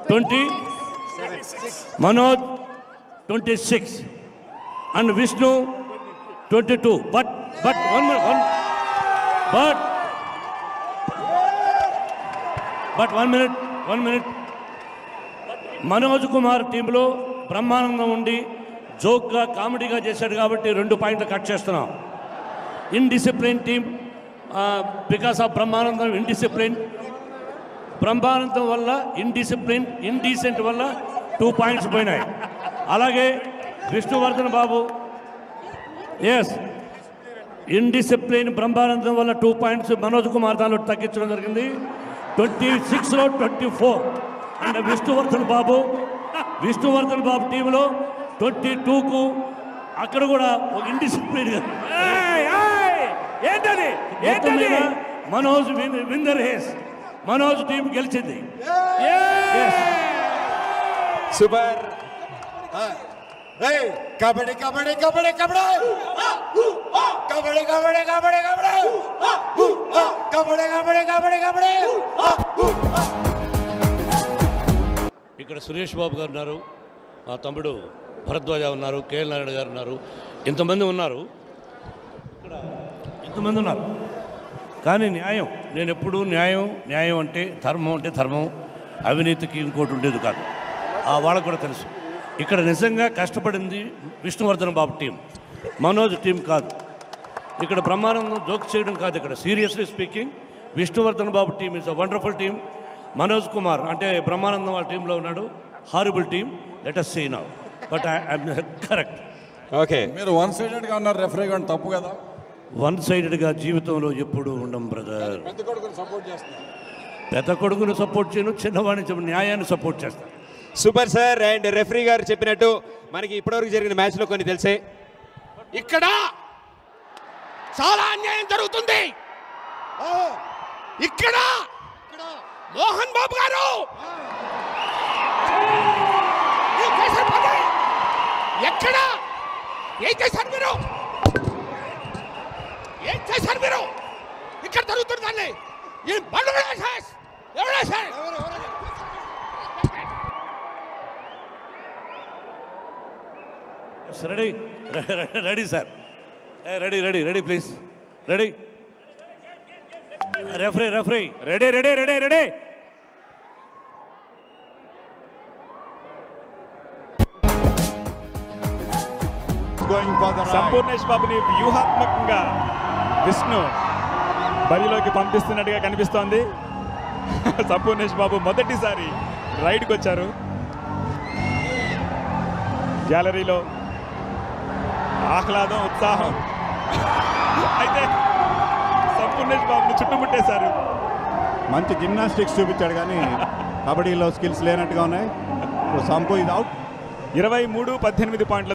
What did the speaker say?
20, Manoj 26, and Vishnu 22. But one minute. Manoj Kumar టీంలో బ్రహ్మానందం ఉండి జోక్గా కామెడీగా చేశాడు కాబట్టి 2 పాయింట్లు కట్ చేస్తున్నాం. Indiscipline team because of Brahmanandam Brahmanandam వల్ల ఇండీసెంట్ వల్ల 2 పాయింట్స్ పోయినాయి. అలాగే విష్ణువర్ధన్ బాబు ఇండిసిప్లిన్ బ్రహ్మానందం వల్ల 2 పాయింట్స్ మనోజ్ కుమార్ దానిలో తగ్గించడం జరిగింది. 26లో 24. అండ్ విష్ణువర్ధన్ బాబు టీంలో 22కు అక్కడ కూడా ఒక indiscipline Manoj winner has. Manoj team గెలిచింది. సూపర్. కబడ్డీ కబడ్డీ కబడ్డీ కబడ్డీ కబడ్డీ కబడ్డీ కబడ్డీ కబడ్డీ కబడ్డీ కబడ్డీ కబడ్డీ. ఇక్కడ సురేష్ బాబు గారు ఉన్నారు, మా తమ్ముడు భరద్వాజ ఉన్నారు, కేఎల్ నారాయణ గారు ఉన్నారు, ఇంతమంది ఉన్నారు. కానీ న్యాయం, నేను ఎప్పుడు న్యాయం అంటే ధర్మం, అవినీతికి ఇంకోటి ఉండేది కాదు. వాళ్ళకు కూడా తెలుసు. ఇక్కడ నిజంగా కష్టపడింది విష్ణువర్ధన్ బాబు టీం, మనోజ్ టీం కాదు. ఇక్కడ బ్రహ్మానందం జోక్ చేయడం కాదు. ఇక్కడ seriously speaking Vishnuvardhan Babu team is a wonderful team. Manoj Kumar అంటే బ్రహ్మానందం వాళ్ళ టీంలో ఉన్నాడు. Horrible team. Let us see now. But I'm correct. Okay, మీరు వన్ సైడెడ్గా ఉన్నారు. రెఫరీ గారు తప్పు కదా. వన్ సైడెడ్గా జీవితంలో ఎప్పుడు ఉండం బ్రదర్. పెద్ద కొడుకుని సపోర్ట్ చేస్తున్నారు. పెద్ద కొడుకును సపోర్ట్ చేయను, చిన్నవాడిని న్యాయాన్ని సపోర్ట్ చేస్తాను. Super sir. అండ్ రెఫరీ గారు చెప్పినట్టు మనకి ఇప్పటివరకు జరిగిన మ్యాచ్లో కొన్ని తెలిసే. ఇక్కడ చాలా అన్యాయం జరుగుతుంది. ఇక్కడ మోహన్ బాబు గారు ఎక్కడ ఏం చేశారు మీరు? ఇక్కడ జరుగుతుంది దాన్ని ready sir. Ready please. Ready referee ready. Sampoornesh బాబుని వ్యూహాత్మకంగా విష్ణు బరిలోకి పంపిస్తున్నట్టుగా కనిపిస్తోంది. సంపూర్ణేష్ బాబు మొదటిసారి రైడ్కి వచ్చారు. గ్యాలరీలో ఆహ్లాదం, ఉత్సాహం. అయితే సంపూర్ణేష్ బాబుని చుట్టుముట్టేశారు. మంచి జిమ్నాస్టిక్స్ చూపించాడు కానీ కబడ్డీలో స్కిల్స్ లేనట్టుగా ఉన్నాయి. సంపూ ఇది అవుట్. 23-18 పాయింట్ల